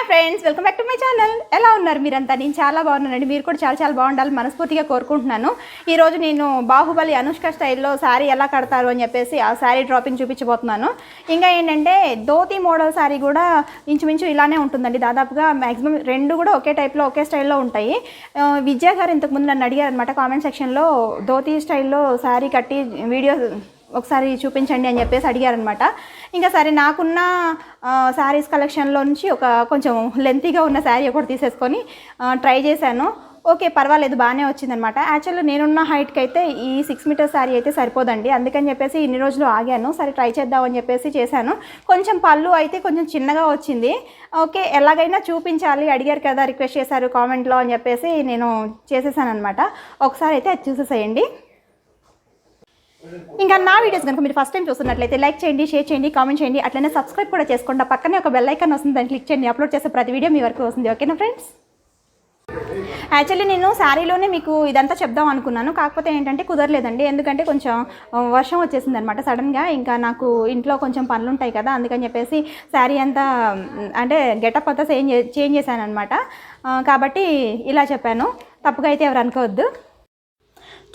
Hi friends, welcome back to my channel. ఎలా ఉన్నారు మీరంతా? నేను చాలా బాగున్నానండి. మీరు కూడా చాలా చాలా బాగుండాలి మనస్ఫూర్తిగా కోరుకుంటున్నాను. ఈరోజు నేను బాహుబలి అనుష్క స్టైల్లో శారీ ఎలా కడతారు అని చెప్పేసి ఆ శారీ డ్రాపింగ్ చూపించబోతున్నాను. ఇంకా ఏంటంటే ధోతి మోడల్ శారీ కూడా ఇంచుమించు ఇలానే ఉంటుందండి. దాదాపుగా మ్యాక్సిమం రెండు కూడా ఒకే టైప్లో ఒకే స్టైల్లో ఉంటాయి. విజయ గారు ఇంతకుముందు నన్ను అడిగారు అనమాట కామెంట్ సెక్షన్లో, ధోతి స్టైల్లో శారీ కట్టి వీడియో ఒకసారి చూపించండి అని చెప్పేసి అడిగారనమాట. ఇంకా సరే, నాకున్న శారీస్ కలెక్షన్లో నుంచి ఒక కొంచెం లెంతీగా ఉన్న శారీ ఒకటి తీసేసుకొని ట్రై చేశాను. ఓకే, పర్వాలేదు, బాగానే వచ్చిందనమాట. యాక్చువల్లీ నేనున్న హైట్కి అయితే ఈ 6 మీటర్స్ శారీ అయితే సరిపోదండి. అందుకని చెప్పేసి ఇన్ని రోజులు ఆగాను. సరే ట్రై చేద్దామని చెప్పేసి చేశాను. కొంచెం పళ్ళు అయితే కొంచెం చిన్నగా వచ్చింది. ఓకే, ఎలాగైనా చూపించాలి, అడిగారు కదా, రిక్వెస్ట్ చేశారు కామెంట్లో అని చెప్పేసి నేను చేసేసాను అనమాట. ఒకసారి అయితే అది చూసేసేయండి. ఇంకా నా వీడియోస్ కనుక మీరు ఫస్ట్ టైం చూస్తున్నట్లయితే లైక్ చేయండి, షేర్ చేయండి, కామెంట్ చేయండి, అట్లనే సబ్స్క్రైబ్ కూడా చేసుకోండి. పక్కనే ఒక బెల్ ఐకాన్ వస్తుంది, దాన్ని క్లిక్ చేయండి. అప్లోడ్ చేసే ప్రతి వీడియో మీ వరకు వస్తుంది. ఓకేనా ఫ్రెండ్స్? యాక్చువల్లీ నేను శారీలోనే మీకు ఇదంతా చెప్దాం అనుకున్నాను, కాకపోతే ఏంటంటే కుదరలేదండి. ఎందుకంటే కొంచెం వర్షం వచ్చేసింది అనమాట సడన్గా. ఇంకా నాకు ఇంట్లో కొంచెం పనులు ఉంటాయి కదా, అందుకని చెప్పేసి శారీ అంతా అంటే గెటప్ అంతా చేంజ్ చేశాను అనమాట. కాబట్టి ఇలా చెప్పాను, తప్పుగా అయితే ఎవరు అనుకోవద్దు.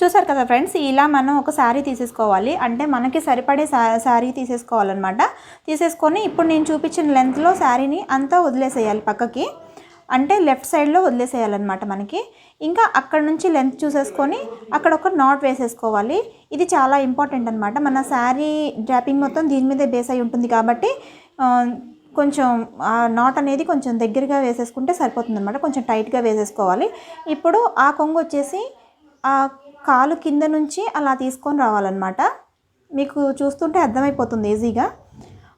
చూసారు కదా ఫ్రెండ్స్, ఇలా మనం ఒక శారీ తీసేసుకోవాలి. అంటే మనకి సరిపడే శారీ తీసేసుకోవాలన్నమాట. తీసేసుకొని ఇప్పుడు నేను చూపించిన లెంత్లో శారీని అంతా వదిలేసేయాలి పక్కకి, అంటే లెఫ్ట్ సైడ్లో వదిలేసేయాలన్నమాట మనకి. ఇంకా అక్కడ నుంచి లెంత్ చూసేసుకొని అక్కడ ఒక నాట్ వేసేసుకోవాలి. ఇది చాలా ఇంపార్టెంట్ అనమాట. మన శారీ డ్రాపింగ్ మొత్తం దీని మీదే బేస్ అయి ఉంటుంది కాబట్టి కొంచెం ఆ నాట్ అనేది కొంచెం దగ్గరగా వేసేసుకుంటే సరిపోతుంది అనమాట. కొంచెం టైట్గా వేసేసుకోవాలి. ఇప్పుడు ఆ కొంగు వచ్చేసి ఆ కాలు కింద నుంచి అలా తీసుకొని రావాలన్నమాట. మీకు చూస్తుంటే అర్థమైపోతుంది ఈజీగా.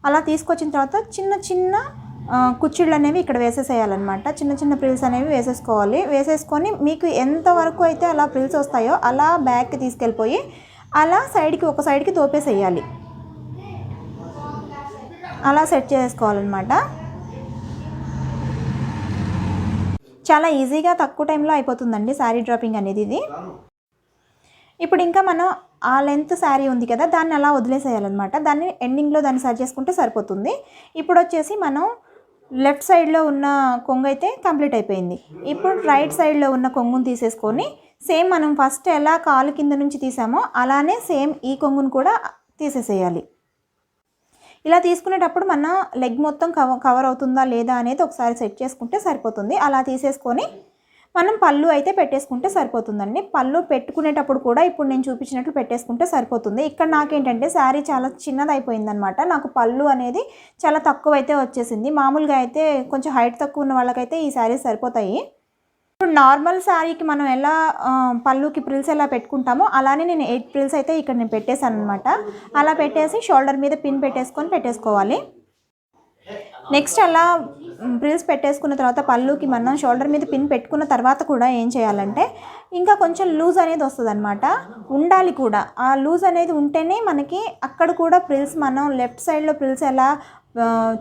అలా తీసుకొచ్చిన తర్వాత చిన్న చిన్న కుచ్చిళ్ళు అనేవి ఇక్కడ వేసేసేయాలన్నమాట. చిన్న చిన్న ప్రిల్స్ అనేవి వేసేసుకోవాలి. వేసేసుకొని మీకు ఎంతవరకు అయితే అలా ప్రిల్స్ వస్తాయో అలా బ్యాక్కి తీసుకెళ్ళిపోయి అలా సైడ్కి ఒక సైడ్కి తోపేసేయాలి. అలా సెట్ చేసుకోవాలన్నమాట. చాలా ఈజీగా తక్కువ టైంలో అయిపోతుందండి శారీ డ్రాపింగ్ అనేది ఇది. ఇప్పుడు ఇంకా మనం ఆ లెంత్ శారీ ఉంది కదా, దాన్ని అలా వదిలేసేయాలన్నమాట. దాన్ని ఎండింగ్లో దాన్ని సరి చేసుకుంటే సరిపోతుంది. ఇప్పుడు వచ్చేసి మనం లెఫ్ట్ సైడ్లో ఉన్న కొంగు అయితే కంప్లీట్ అయిపోయింది. ఇప్పుడు రైట్ సైడ్లో ఉన్న కొంగును తీసేసుకొని సేమ్ మనం ఫస్ట్ ఎలా కాలు కింద నుంచి తీసామో అలానే సేమ్ ఈ కొంగును కూడా తీసేసేయాలి. ఇలా తీసుకునేటప్పుడు మన లెగ్ మొత్తం కవర్ అవుతుందా లేదా అనేది ఒకసారి సెట్ చేసుకుంటే సరిపోతుంది. అలా తీసేసుకొని మనం పళ్ళు అయితే పెట్టేసుకుంటే సరిపోతుందండి. పళ్ళు పెట్టుకునేటప్పుడు కూడా ఇప్పుడు నేను చూపించినట్లు పెట్టేసుకుంటే సరిపోతుంది. ఇక్కడ నాకేంటంటే శారీ చాలా చిన్నది అయిపోయిందనమాట. నాకు పళ్ళు అనేది చాలా తక్కువ అయితే వచ్చేసింది. మామూలుగా అయితే కొంచెం హైట్ తక్కువ ఉన్న వాళ్ళకైతే ఈ శారీస్ సరిపోతాయి. ఇప్పుడు నార్మల్ శారీకి మనం ఎలా పళ్ళుకి ప్రిల్స్ ఎలా పెట్టుకుంటామో అలానే నేను 8 ప్రిల్స్ అయితే ఇక్కడ నేను పెట్టేశాను అనమాట. అలా పెట్టేసి షోల్డర్ మీద పిన్ పెట్టేసుకోవాలి. నెక్స్ట్ అలా ప్రిల్స్ పెట్టేసుకున్న తర్వాత పళ్ళుకి మనం షోల్డర్ మీద పిన్ పెట్టుకున్న తర్వాత కూడా ఏం చేయాలంటే ఇంకా కొంచెం లూజ్ అనేది వస్తుంది అనమాట. ఉండాలి కూడా. ఆ లూజ్ అనేది ఉంటేనే మనకి అక్కడ కూడా ప్రిల్స్ మనం లెఫ్ట్ సైడ్లో ప్రిల్స్ ఎలా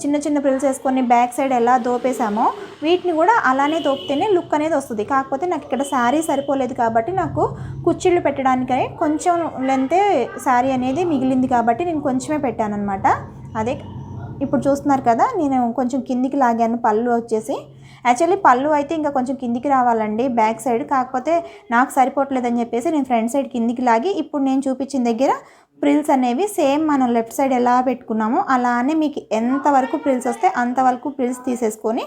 చిన్న చిన్న ప్రిల్స్ వేసుకొని బ్యాక్ సైడ్ ఎలా దోపేసామో వీటిని కూడా అలానే దోపితేనే లుక్ అనేది వస్తుంది. కాకపోతే నాకు ఇక్కడ శారీ సరిపోలేదు కాబట్టి నాకు కుచ్చిళ్ళు పెట్టడానికనే కొంచెం లెంతే శారీ అనేది మిగిలింది కాబట్టి నేను కొంచెమే పెట్టాను అనమాట. అదే ఇప్పుడు చూస్తున్నారు కదా, నేను కొంచెం కిందికి లాగాను పళ్ళు వచ్చేసి. యాక్చువల్లీ పళ్ళు అయితే ఇంకా కొంచెం కిందికి రావాలండి బ్యాక్ సైడ్, కాకపోతే నాకు సరిపోవట్లేదని చెప్పేసి నేను ఫ్రంట్ సైడ్ కిందికి లాగి ఇప్పుడు నేను చూపించిన దగ్గర ప్రిల్స్ అనేవి సేమ్ మనం లెఫ్ట్ సైడ్ ఎలా పెట్టుకున్నామో అలానే మీకు ఎంతవరకు ప్రిల్స్ వస్తే అంతవరకు ప్రిల్స్ తీసేసుకొని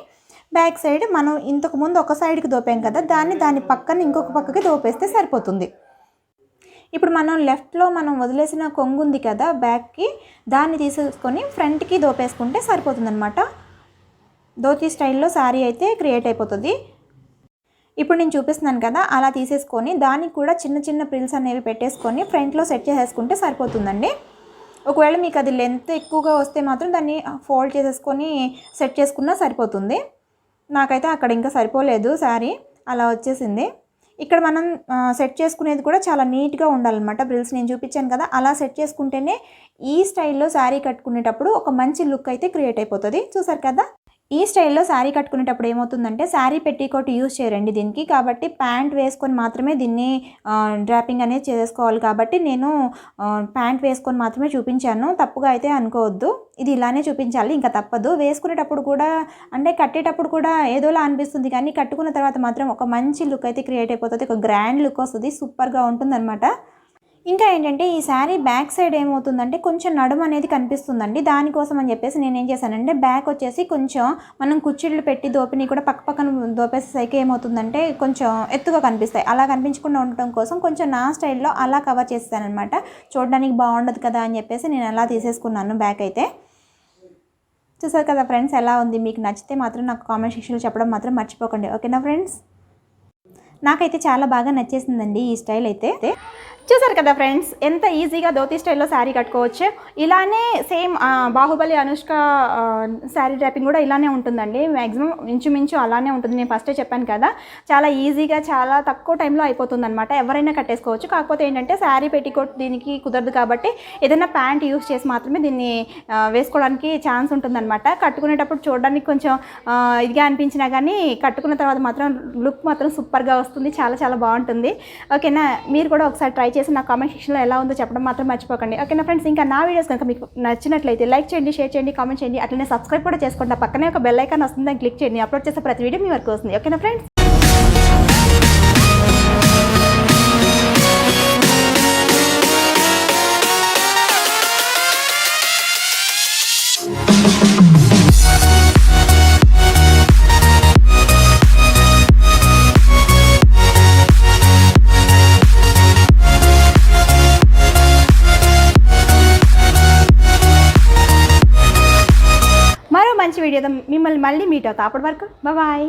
బ్యాక్ సైడ్ మనం ఇంతకుముందు ఒక సైడ్కి దోపాం కదా, దాని పక్కన ఇంకొక పక్కకి దోపేస్తే సరిపోతుంది. ఇప్పుడు మనం లెఫ్ట్లో మనం వదిలేసిన కొంగు ఉంది కదా బ్యాక్కి, దాన్ని తీసేసుకొని ఫ్రంట్కి దోపేసుకుంటే సరిపోతుందన్నమాట. ధోతి స్టైల్లో శారీ అయితే క్రియేట్ అయిపోతుంది. ఇప్పుడు నేను చూపిస్తున్నాను కదా, అలా తీసేసుకొని దానికి కూడా చిన్న చిన్న ప్రిల్స్ అనేవి పెట్టేసుకొని ఫ్రంట్లో సెట్ చేసేసుకుంటే సరిపోతుందండి. ఒకవేళ మీకు అది లెంత్ ఎక్కువగా వస్తే మాత్రం దాన్ని ఫోల్డ్ చేసేసుకొని సెట్ చేసుకున్నా సరిపోతుంది. నాకైతే అక్కడ ఇంకా సరిపోలేదు శారీ, అలా వచ్చేసింది. ఇక్కడ మనం సెట్ చేసుకునేది కూడా చాలా నీట్గా ఉండాలన్నమాట. ప్రిల్స్ నేను చూపించాను కదా, అలా సెట్ చేసుకుంటేనే ఈ స్టైల్లో శారీ కట్టుకునేటప్పుడు ఒక మంచి లుక్ అయితే క్రియేట్ అయిపోతుంది. చూసారు కదా, ఈ స్టైల్లో శారీ కట్టుకునేటప్పుడు ఏమవుతుందంటే శారీ పెట్టికోట్ యూజ్ చేయరండి దీనికి, కాబట్టి ప్యాంట్ వేసుకొని మాత్రమే దీన్ని డ్రాపింగ్ అనేది చేసుకోవాలి. కాబట్టి నేను ప్యాంట్ వేసుకొని మాత్రమే చూపించాను, తప్పుగా అయితే అనుకోవద్దు. ఇది ఇలానే చూపించాలి, ఇంకా తప్పదు. వేసుకునేటప్పుడు కూడా అంటే కట్టేటప్పుడు కూడా ఏదోలా అనిపిస్తుంది, కానీ కట్టుకున్న తర్వాత మాత్రం ఒక మంచి లుక్ అయితే క్రియేట్ అయిపోతుంది, ఒక గ్రాండ్ లుక్ వస్తుంది, సూపర్గా ఉంటుందన్నమాట. ఇంకా ఏంటంటే ఈ శారీ బ్యాక్ సైడ్ ఏమవుతుందంటే కొంచెం నడుము అనేది కనిపిస్తుందండి. దానికోసం అని చెప్పేసి నేను ఏం చేశానంటే బ్యాక్ వచ్చేసి కొంచెం మనం కుచ్చిళ్ళు పెట్టి దోపిని కూడా పక్క పక్కన దోపేసేసరికి ఏమవుతుందంటే కొంచెం ఎత్తుగా కనిపిస్తాయి. అలా కనిపించకుండా ఉండటం కోసం కొంచెం నా స్టైల్లో అలా కవర్ చేస్తాను అనమాట. చూడడానికి బాగుండదు కదా అని చెప్పేసి నేను అలా తీసేసుకున్నాను బ్యాక్ అయితే. చూసారు కదా ఫ్రెండ్స్ ఎలా ఉంది, మీకు నచ్చితే మాత్రం నాకు కామెంట్ సెక్షన్లో చెప్పడం మాత్రం మర్చిపోకండి, ఓకేనా ఫ్రెండ్స్. నాకైతే చాలా బాగా నచ్చేసిందండి ఈ స్టైల్ అయితే. చూసారు కదా ఫ్రెండ్స్, ఎంత ఈజీగా ధోతి స్టైల్లో శారీ కట్టుకోవచ్చు. ఇలానే సేమ్ బాహుబలి అనుష్క శారీ డ్రాపింగ్ కూడా ఇలానే ఉంటుందండి, మ్యాక్సిమం ఇంచుమించు అలానే ఉంటుంది. నేను ఫస్టే చెప్పాను కదా, చాలా ఈజీగా చాలా తక్కువ టైంలో అయిపోతుంది అనమాట. ఎవరైనా కట్టేసుకోవచ్చు. కాకపోతే ఏంటంటే శారీ పెట్టికోట్ దీనికి కుదరదు కాబట్టి ఏదైనా ప్యాంట్ యూస్ చేసి మాత్రమే దీన్ని వేసుకోవడానికి ఛాన్స్ ఉంటుందన్నమాట. కట్టుకునేటప్పుడు చూడడానికి కొంచెం ఇదిగా అనిపించినా కానీ కట్టుకున్న తర్వాత మాత్రం లుక్ మాత్రం సూపర్గా వస్తుంది, చాలా చాలా బాగుంటుంది, ఓకేనా. మీరు కూడా ఒకసారి ట్రై చేసి నా కామెంట్ సెక్షన్లో ఎలా ఉందో చెప్పడం మాత్రం మర్చిపోకండి, ఓకేనా ఫ్రెండ్స్. ఇంకా నా వీడియోస్ కనుక మీకు నచ్చినట్లయితే లైక్ చేయండి, షేర్ చేయండి, కామెంట్ చేయండి, అట్లనే సబ్స్క్రైబ్ కూడా చేసుకోండి. పక్కనే ఒక బెల్ ఐకాన్ వస్తుంది, దాన్ని క్లిక్ చేయండి. అప్లోడ్ చేసే ప్రతి వీడియో మీ వరకు వస్తుంది, ఓకేనా ఫ్రెండ్స్. మంచి వీడియోతో మిమ్మల్ని మళ్ళీ మీట్ అవుతా. అప్పటి వరకు బాయ్.